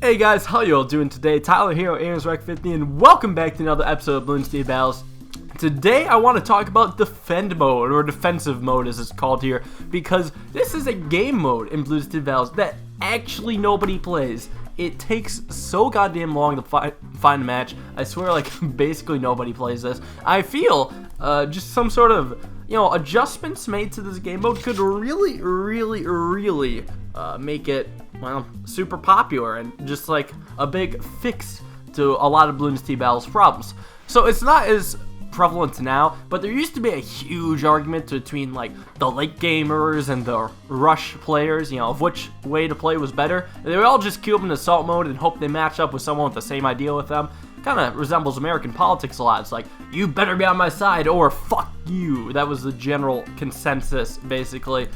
Hey guys, how you all doing today? Tyler here, AimsRec50, and welcome back to another episode of Bloons Battles. Today I want to talk about Defend Mode, or Defensive Mode as it's called here, because this is a game mode in Bloons Battles that actually nobody plays. It takes so goddamn long to find a match. I swear, like, basically nobody plays this. I feel just some sort of, adjustments made to this game mode could really make it, well, super popular and just like a big fix to a lot of Bloons Battles problems. So it's not as prevalent now, but there used to be a huge argument between like the late gamers and the rush players, of which way to play was better. They would all just queue up in assault mode and hope they match up with someone with the same idea with them. Kind of resembles American politics a lot. It's like, you better be on my side or fuck you. That was the general consensus, basically.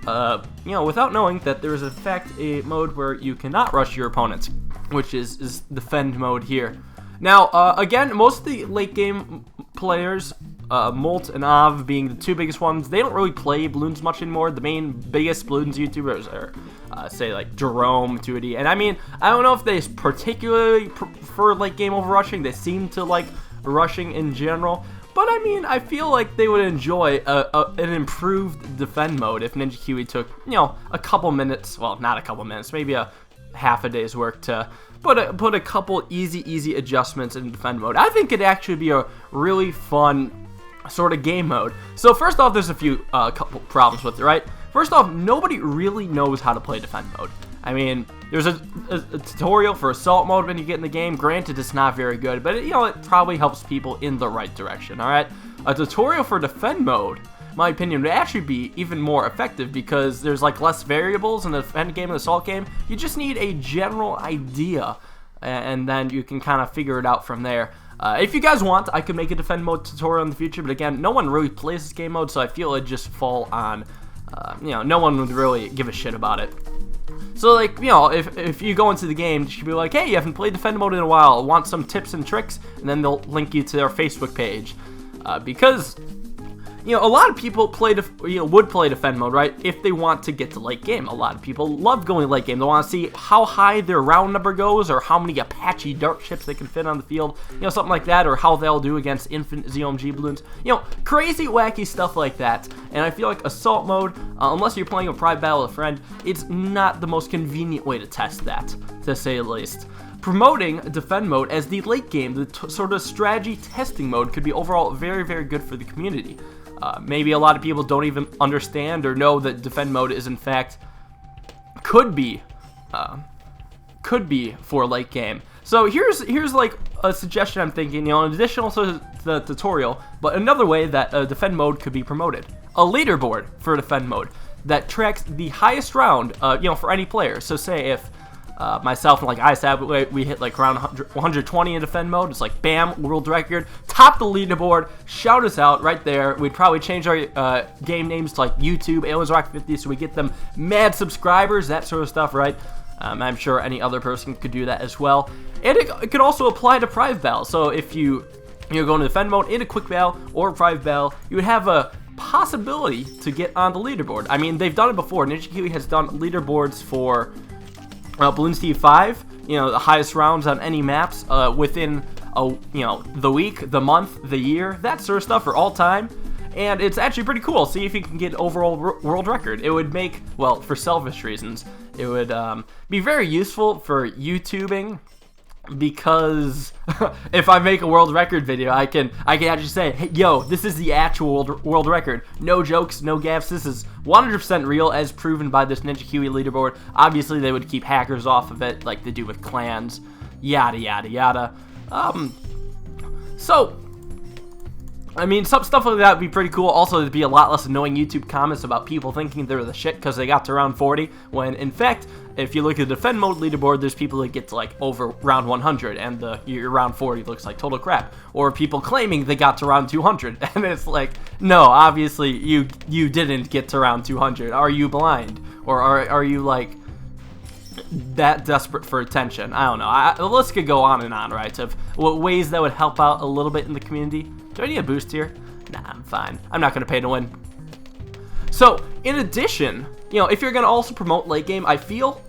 Without knowing that there is in fact a mode where you cannot rush your opponents, which is Defend Mode here. Now, again, most of the late game players, Molt and Av being the two biggest ones, they don't really play Bloons much anymore. The biggest Bloons YouTubers are, say, like Jerome, 2D, and I mean, I don't know if they particularly prefer late game over rushing. They seem to like rushing in general. But I mean, I feel like they would enjoy an improved Defend Mode if Ninja Kiwi took, a couple minutes, well, not a couple minutes, maybe a half a day's work to put a couple easy adjustments in Defend Mode. I think it'd actually be a really fun sort of game mode. So first off, there's a few couple problems with it, right? First off, nobody really knows how to play Defend Mode. I mean, there's a tutorial for Assault Mode when you get in the game. Granted, it's not very good, but it probably helps people in the right direction, alright? A tutorial for Defend Mode, in my opinion, would actually be even more effective because there's like less variables in the Defend game and the Assault game. You just need a general idea, and then you can kind of figure it out from there. If you guys want, I could make a Defend Mode tutorial in the future, but again, no one really plays this game mode, so I feel it'd just fall on, no one would really give a shit about it. So, like, if you go into the game, you should be like, hey, you haven't played Defend Mode in a while, want some tips and tricks, and then they'll link you to their Facebook page. Because, a lot of people would play Defend Mode, right, if they want to get to late game. A lot of people love going late game. They want to see how high their round number goes, or how many Apache dart ships they can fit on the field, something like that, or how they'll do against infinite ZOMG balloons. Crazy, wacky stuff like that. And I feel like Assault Mode, unless you're playing a private battle with a friend, it's not the most convenient way to test that, to say the least. Promoting Defend Mode as the late game, the sort of strategy testing mode, could be overall very good for the community. Maybe a lot of people don't even understand or know that Defend Mode is in fact could be for late game. So here's like a suggestion I'm thinking, in addition to the tutorial, but another way that Defend Mode could be promoted: a leaderboard for Defend Mode that tracks the highest round, for any player. So say if myself and like I said, we hit like around 120 in Defend Mode. It's like, bam, world record, top the leaderboard, shout us out right there. We'd probably change our game names to like YouTube, AimsRec50, so we get them mad subscribers, that sort of stuff, right? I'm sure any other person could do that as well. And it could also apply to private battle. So if you're going to Defend Mode in a quick battle or a private battle, you would have a possibility to get on the leaderboard. I mean, they've done it before. Ninja Kiwi has done leaderboards for Bloons 5, the highest rounds on any maps within the week, the month, the year, that sort of stuff for all time. And it's actually pretty cool. See if you can get overall world record. It would make, well, for selfish reasons, it would be very useful for YouTubing, because if I make a world record video, I can actually say, hey, yo, this is the actual world record. No jokes, no gaffes. This is 100% real, as proven by this Ninja Kiwi leaderboard. Obviously, they would keep hackers off of it, like they do with clans, yada yada. So, I mean, some stuff like that would be pretty cool. Also, there'd be a lot less annoying YouTube comments about people thinking they're the shit because they got to round 40, when in fact, if you look at the Defend Mode leaderboard, there's people that get to like over round 100, and your round 40 looks like total crap. Or people claiming they got to round 200, and it's like, no, obviously you didn't get to round 200. Are you blind? Or are you like that desperate for attention? I don't know. The list could go on and on, right? Of what ways that would help out a little bit in the community. Do I need a boost here? Nah, I'm fine. I'm not going to pay to win. So, in addition you know, if you're going to also promote late game, I feel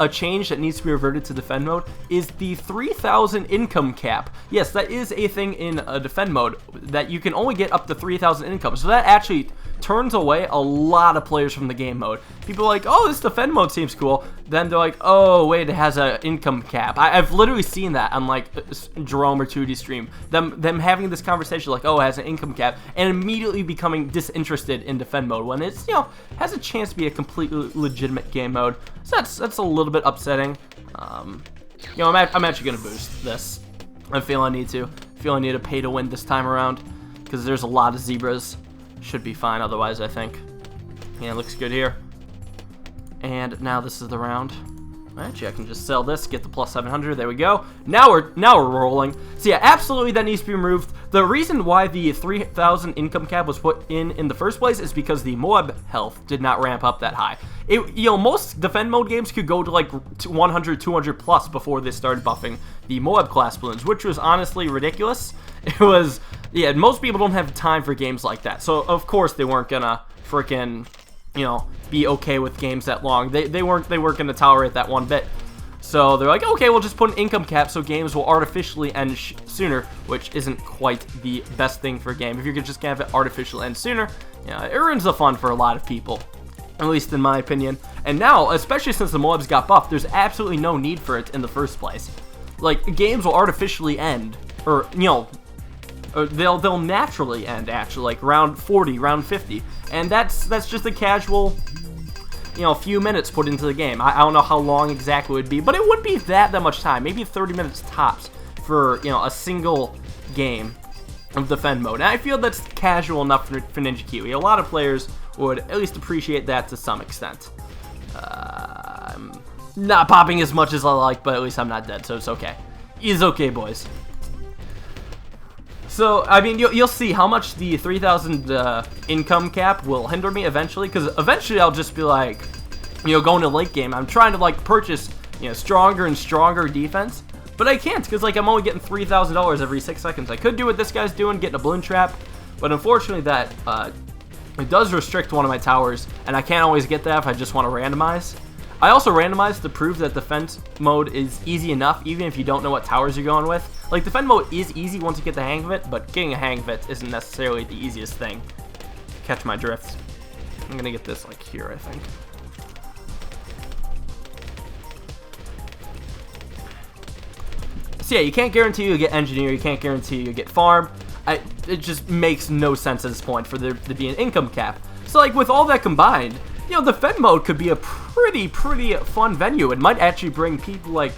a change that needs to be reverted to defend mode is the 3,000 income cap. Yes, that is a thing in a defend mode, that you can only get up to 3,000 income. So that actually turns away a lot of players from the game mode. People are like, oh, this defend mode seems cool. Then they're like, oh, wait, it has an income cap. I've literally seen that on like Jerome or 2D stream. Them having this conversation like, oh, it has an income cap, and immediately becoming disinterested in defend mode when it's, you know, has a chance to be a completely legitimate game mode. So that's a little bit upsetting. You know, I'm actually gonna boost this. I feel I need to. I feel I need to pay to win this time around because there's a lot of zebras. Should be fine otherwise, I think. Yeah, it looks good here. And now this is the round. Actually, I can just sell this, get the plus 700. There we go. Now we're rolling. So yeah, absolutely that needs to be removed. The reason why the 3,000 income cap was put in the first place is because the Moab health did not ramp up that high. You know, most defend mode games could go to like 100, 200 plus before they started buffing the Moab class balloons, which was honestly ridiculous. It was, yeah, most people don't have time for games like that. So of course they weren't gonna freaking, you know, be okay with games that long. They weren't gonna tolerate that one bit. So they're like, okay, we'll just put an income cap so games will artificially end sooner, which isn't quite the best thing for a game. If you could just have it artificially end sooner, you know, it ruins the fun for a lot of people, at least in my opinion. And now, especially since the Moabs got buffed, there's absolutely no need for it in the first place. Like, games will artificially end, or, you know, they'll naturally end, actually, like round 40, round 50, and that's just a casual, you know, few minutes put into the game. I don't know how long exactly it would be, but it wouldn't be that much time, maybe 30 minutes tops for, you know, a single game of defend mode. And I feel that's casual enough for Ninja Kiwi. A lot of players would at least appreciate that to some extent. I'm not popping as much as I like, but at least I'm not dead, so it's okay. It's okay, boys. So, I mean, you'll see how much the 3,000 income cap will hinder me eventually, because eventually I'll just be like, you know, going to late game, I'm trying to, like, purchase, you know, stronger and stronger defense, but I can't, because, like, I'm only getting $3,000 every 6 seconds. I could do what this guy's doing, getting a balloon trap, but unfortunately that, it does restrict one of my towers, and I can't always get that if I just want to randomize. I also randomized to prove that defense mode is easy enough, even if you don't know what towers you're going with. Like, defend mode is easy once you get the hang of it, but getting a hang of it isn't necessarily the easiest thing. Catch my drift. I'm gonna get this, like, here, I think. So yeah, you can't guarantee you get engineer, you can't guarantee you get farm. It just makes no sense at this point for there to be an income cap. So, like, with all that combined, you know, defend mode could be a pretty fun venue. It might actually bring people like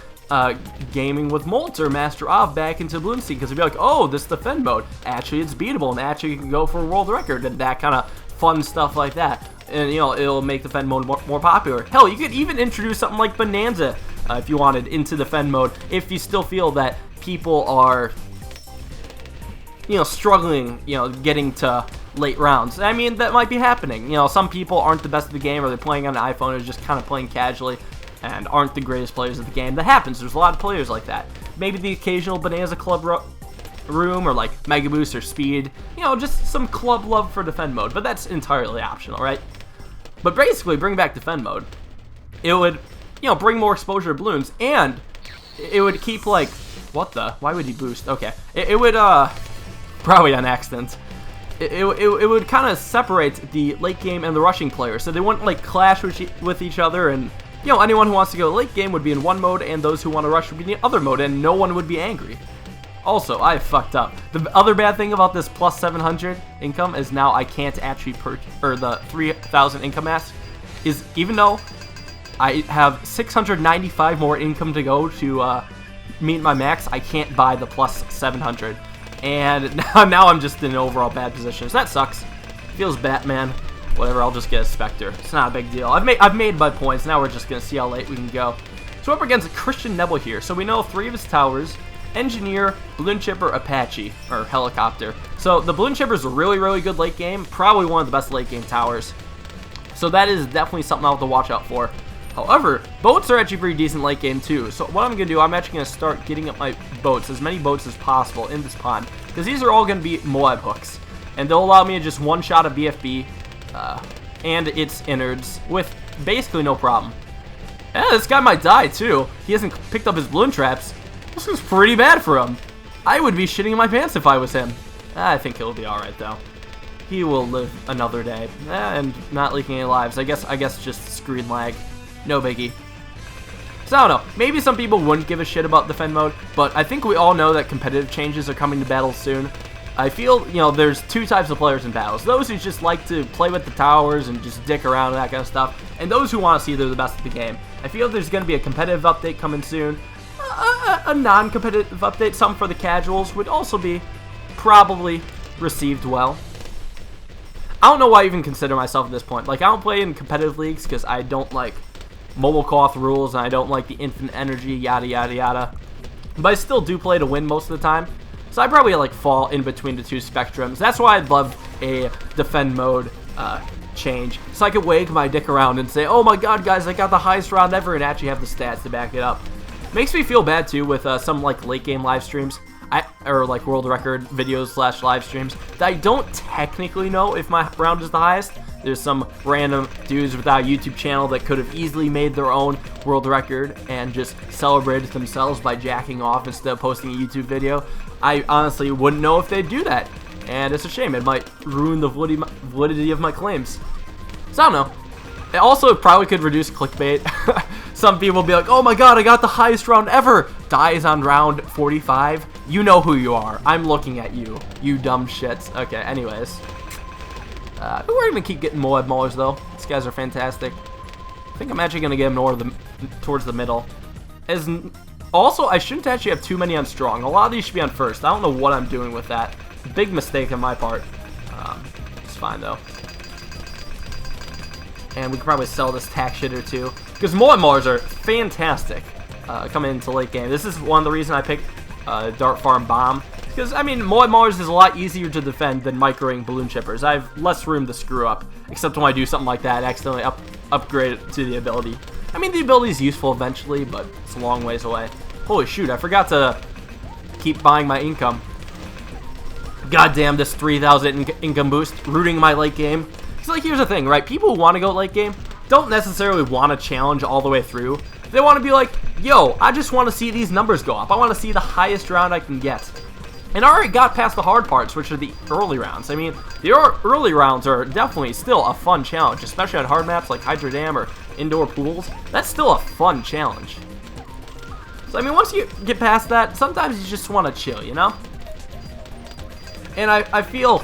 gaming with Molt or Master Of back into Bloons because they'd be like, oh, this defend mode, actually it's beatable, and actually you can go for a world record, and that kind of fun stuff like that. And, you know, it'll make defend mode more popular. Hell, you could even introduce something like Bonanza, if you wanted, into defend mode, if you still feel that people are, you know, struggling, you know, getting to late rounds. I mean, that might be happening. You know, some people aren't the best of the game, or they're playing on an iPhone, or just kind of playing casually, and aren't the greatest players of the game. That happens. There's a lot of players like that. Maybe the occasional Bonanza Club room, or like Mega Boost or Speed. You know, just some club love for defend mode, but that's entirely optional, right? But basically, bring back defend mode. It would, you know, bring more exposure to Bloons, and it would keep, like, what the? Why would he boost? Okay. It would, probably on accident. It would kind of separate the late game and the rushing players, so they wouldn't, like, clash with each other, and, you know, anyone who wants to go late game would be in one mode, and those who want to rush would be in the other mode, and no one would be angry. Also, I fucked up. The other bad thing about this plus 700 income is now I can't actually purchase, or the 3,000 income mask, is even though I have 695 more income to go to meet my max, I can't buy the plus 700. And now I'm just in an overall bad position. So that sucks. Feels Batman. Whatever, I'll just get a Spectre. It's not a big deal. I've made my points. Now we're just going to see how late we can go. So we're up against Christian Nebel here. So we know 3 of his towers: Engineer, Balloon Chipper, Apache, or Helicopter. So the Balloon Chipper is a really good late game. Probably one of the best late game towers. So that is definitely something I'll have to watch out for. However, boats are actually pretty decent late game too. So what I'm going to do, I'm actually going to start getting up my boats, as many boats as possible in this pond, because these are all going to be Moab hooks. And they'll allow me to just one-shot a BFB and its innards with basically no problem. Yeah, this guy might die too. He hasn't picked up his balloon traps. This is pretty bad for him. I would be shitting in my pants if I was him. I think he'll be alright though. He will live another day. And not leaking any lives. I guess just screen lag. No biggie. So I don't know. Maybe some people wouldn't give a shit about defend mode, but I think we all know that competitive changes are coming to battles soon. I feel, you know, there's two types of players in battles. Those who just like to play with the towers and just dick around and that kind of stuff, and those who want to see they're the best at the game. I feel there's going to be a competitive update coming soon. A non-competitive update, something for the casuals, would also be probably received well. I don't know why I even consider myself at this point. Like, I don't play in competitive leagues because I don't like mobile co-op rules, and I don't like the infinite energy, yada yada yada. But I still do play to win most of the time. So I probably like fall in between the two spectrums. That's why I'd love a defend mode change, so I could wag my dick around and say, oh my god guys, I got the highest round ever, and actually have the stats to back it up. Makes me feel bad too with some like late game live streams, or like world record videos / live streams, that I don't technically know if my round is the highest. There's some random dudes without a YouTube channel that could have easily made their own world record and just celebrated themselves by jacking off instead of posting a YouTube video. I honestly wouldn't know if they'd do that, and it's a shame. It might ruin the validity of my claims. So I don't know. It also probably could reduce clickbait. Some people will be like, oh my god, I got the highest round ever. Dies on round 45. You know who you are. I'm looking at you, you dumb shits. Okay, anyways. We're going to keep getting Moab Maulers, though. These guys are fantastic. I think I'm actually going to get them towards the middle. Also, I shouldn't actually have too many on strong. A lot of these should be on first. I don't know what I'm doing with that. Big mistake on my part. It's fine, though. And we could probably sell this tack shitter, too. Because Moab Maulers are fantastic coming into late game. This is one of the reasons I picked Dart Farm Bomb. Because, I mean, Moab Maulers is a lot easier to defend than microing balloon chippers. I have less room to screw up, except when I do something like that, accidentally upgrade it to the ability. I mean, the ability is useful eventually, but it's a long ways away. Holy shoot, I forgot to keep buying my income. God damn, this 3,000 income boost, rooting my late game. So, like, here's the thing, right? People who want to go late game don't necessarily want to challenge all the way through. They want to be like, yo, I just want to see these numbers go up. I want to see the highest round I can get. And I already got past the hard parts, which are the early rounds. I mean, the early rounds are definitely still a fun challenge, especially on hard maps like Hydro Dam or indoor pools. That's still a fun challenge. So, I mean, once you get past that, sometimes you just want to chill, you know? And I feel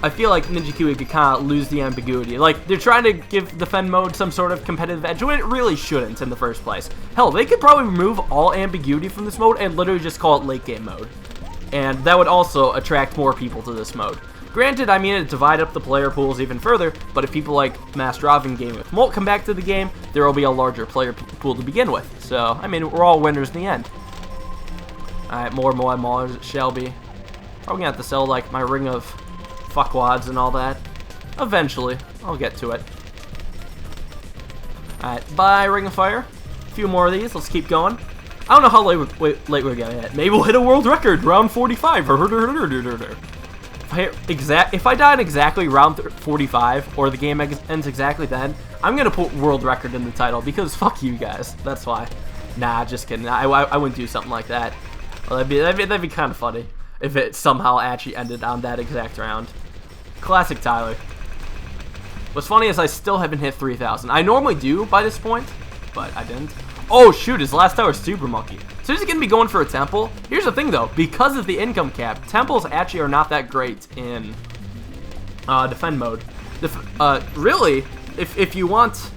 like Ninja Kiwi could kind of lose the ambiguity. Like, they're trying to give defend mode some sort of competitive edge when it really shouldn't in the first place. Hell, they could probably remove all ambiguity from this mode and literally just call it late game mode. And that would also attract more people to this mode. Granted, I mean, it'd divide up the player pools even further, but if people like Masterov and Game with Molt come back to the game, there will be a larger player pool to begin with. So, I mean, we're all winners in the end. Alright, more Moab Maulers it shall be. Probably gonna have to sell, like, my ring of fuckwads and all that. Eventually. I'll get to it. Alright, bye, Ring of Fire. A few more of these. Let's keep going. I don't know how late we're getting at. Maybe we'll hit a world record, round 45. If I die in exactly round 45, or the game ends exactly then, I'm gonna put world record in the title, because fuck you guys. That's why. Nah, just kidding. I wouldn't do something like that. Well, that'd be kind of funny if it somehow actually ended on that exact round. Classic Tyler. What's funny is I still haven't hit 3,000. I normally do by this point, but I didn't. Oh shoot, his last tower is Super Monkey. So he's gonna be going for a temple. Here's the thing though, because of the income cap, temples actually are not that great in defend mode. Really, if you want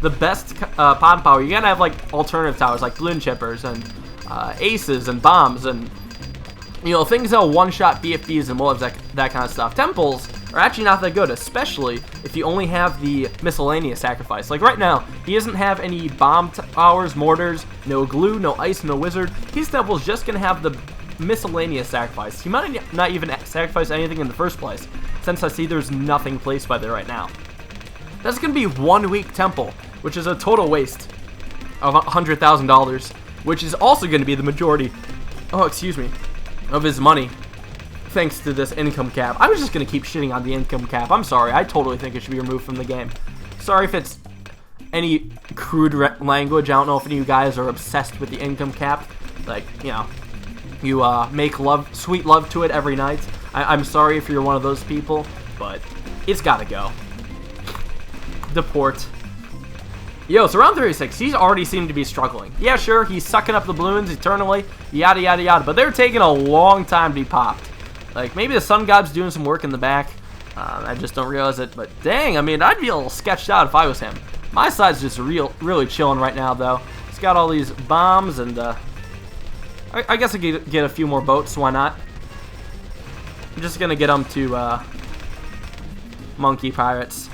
the best pod power, you gotta have like alternative towers like balloon chippers and aces and bombs and, you know, things that'll one-shot BFBs and wolves, that kind of stuff. Temples are actually not that good, especially if you only have the miscellaneous sacrifice. Like right now, he doesn't have any bomb towers, mortars, no glue, no ice, no wizard. His temple's just going to have the miscellaneous sacrifice. He might not even sacrifice anything in the first place, since I see there's nothing placed by there right now. That's going to be 1 week temple, which is a total waste of $100,000, which is also going to be the majority, of his money, thanks to this income cap. I was just going to keep shitting on the income cap. I'm sorry. I totally think it should be removed from the game. Sorry if it's any crude language, I don't know if any of you guys are obsessed with the income cap. Like, you know, you make sweet love to it every night. I'm sorry if you're one of those people, but it's gotta go. Deport. Yo, so round 36, he's already seemed to be struggling. Yeah, sure, he's sucking up the balloons eternally, yada, yada, yada, but they're taking a long time to be popped. Like, maybe the Sun God's doing some work in the back. I just don't realize it, but dang, I mean, I'd be a little sketched out if I was him. My side's just really chilling right now, though. He's got all these bombs, and I guess I could get a few more boats, why not? I'm just gonna get them to Monkey Pirates.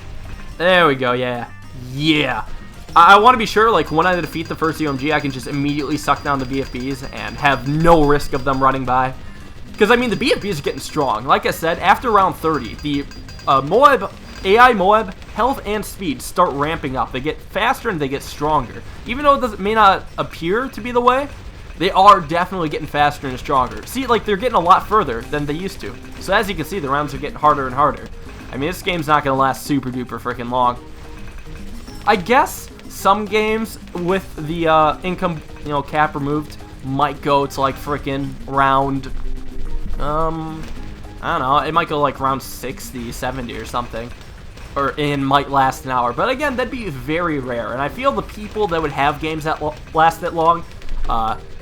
There we go, yeah. Yeah. I want to be sure, like, when I defeat the first UMG, I can just immediately suck down the BFBs and have no risk of them running by. Because, I mean, the BFBs are getting strong. Like I said, after round 30, the AI Moab health and speed start ramping up. They get faster and they get stronger. Even though it may not appear to be the way, they are definitely getting faster and stronger. See, like, they're getting a lot further than they used to. So as you can see, the rounds are getting harder and harder. I mean, this game's not going to last super duper freaking long. I guess some games with the income, you know, cap removed might go to like freaking round, I don't know, it might go like round 60, 70 or something, or it might last an hour. But again, that'd be very rare, and I feel the people that would have games that last that long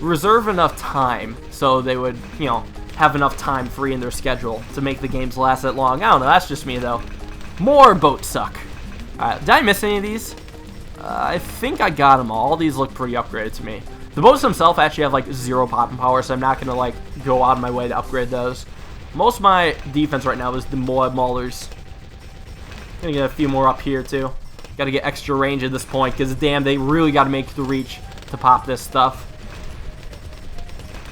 reserve enough time so they would, you know, have enough time free in their schedule to make the games last that long. I don't know, that's just me though. More boat suck. Did I miss any of these? I think I got them all. All these look pretty upgraded to me. The boats themselves actually have like 0 popping power, so I'm not going to like go out of my way to upgrade those. Most of my defense right now is the Moab Maulers. Gonna get a few more up here too. Got to get extra range at this point because damn, they really got to make the reach to pop this stuff.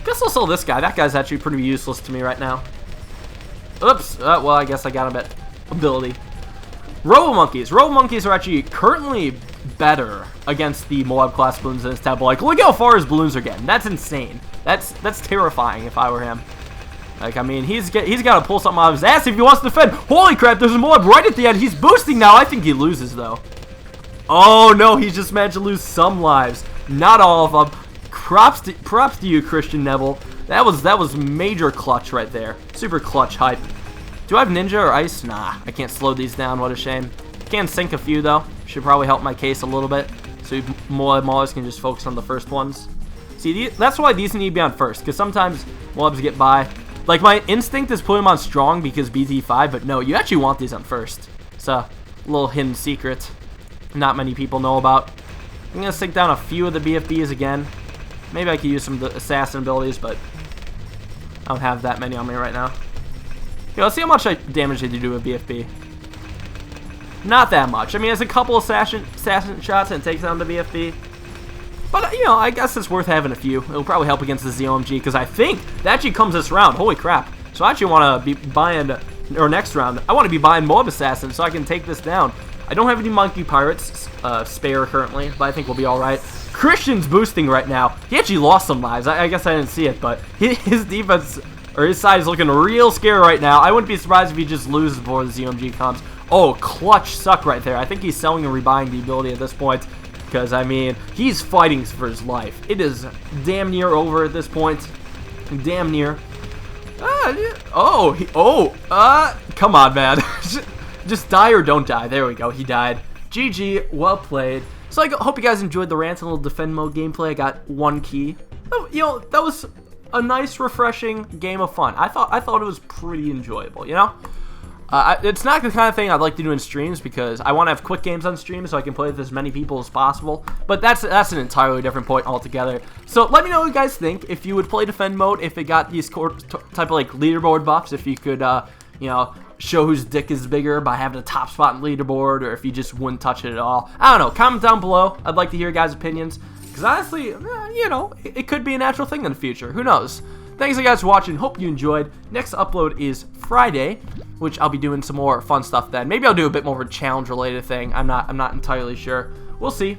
Guess I'll sell this guy. That guy's actually pretty useless to me right now. Oops. Well, I guess I got him at ability. Robo-Monkeys. Robo-Monkeys are actually currently better against the Moab class balloons in this tab. Like, look how far his balloons are getting. That's insane. That's terrifying if I were him. Like, I mean, he's got to pull something out of his ass if he wants to defend. Holy crap, there's a Moab right at the end. He's boosting now. I think he loses, though. Oh, no, he's just managed to lose some lives. Not all of them. Props to you, Christian Neville. That was major clutch right there. Super clutch hype. Do I have Ninja or Ice? Nah, I can't slow these down. What a shame. Can sink a few, though. Should probably help my case a little bit. So Moab Maulers can just focus on the first ones. See, that's why these need to be on first. Because sometimes Moabs get by. Like, my instinct is putting them on strong because BT 5. But no, you actually want these on first. It's a little hidden secret not many people know about. I'm going to sink down a few of the BFBs again. Maybe I could use some of the assassin abilities, but I don't have that many on me right now. Okay, let's see how much damage they do with BFB. Not that much. I mean, it's a couple of assassin shots and it takes down the BFB. But, you know, I guess it's worth having a few. It'll probably help against the ZOMG, because I think that actually comes this round. Holy crap. So I actually want to be buying, or next round, I want to be buying Moab Assassin so I can take this down. I don't have any Monkey Pirates spare currently, but I think we'll be alright. Christian's boosting right now. He actually lost some lives. I guess I didn't see it, but his defense, or his side is looking real scary right now. I wouldn't be surprised if he just loses before the ZOMG comes. Oh, clutch suck right there. I think he's selling and rebuying the ability at this point. Because, I mean, he's fighting for his life. It is damn near over at this point. Damn near. Come on, man. Just die or don't die. There we go. He died. GG. Well played. So I hope you guys enjoyed the rant and little defend mode gameplay. I got 1 key. You know, that was a nice, refreshing game of fun. I thought it was pretty enjoyable, you know? It's not the kind of thing I'd like to do in streams because I want to have quick games on stream so I can play with as many people as possible. But that's an entirely different point altogether. So let me know what you guys think. If you would play defend mode, if it got these type of like leaderboard buffs, if you could, you know, show whose dick is bigger by having a top spot in leaderboard, or if you just wouldn't touch it at all. I don't know. Comment down below. I'd like to hear your guys' opinions because honestly, you know, it could be a natural thing in the future. Who knows? Thanks guys for watching. Hope you enjoyed. Next upload is Friday, which I'll be doing some more fun stuff then. Maybe I'll do a bit more of a challenge related thing. I'm not entirely sure. We'll see.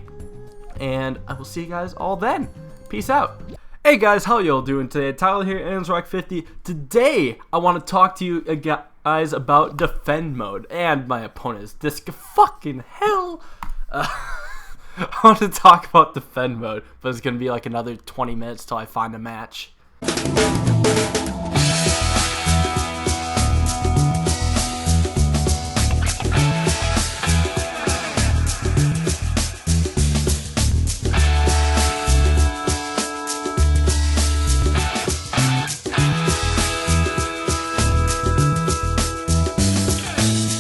And I will see you guys all then. Peace out. Hey guys, how y'all doing today? Tyler here, AnsRock50. Today I want to talk to you guys about defend mode. And my opponent is this fucking hell. I want to talk about defend mode, but it's going to be like another 20 minutes till I find a match.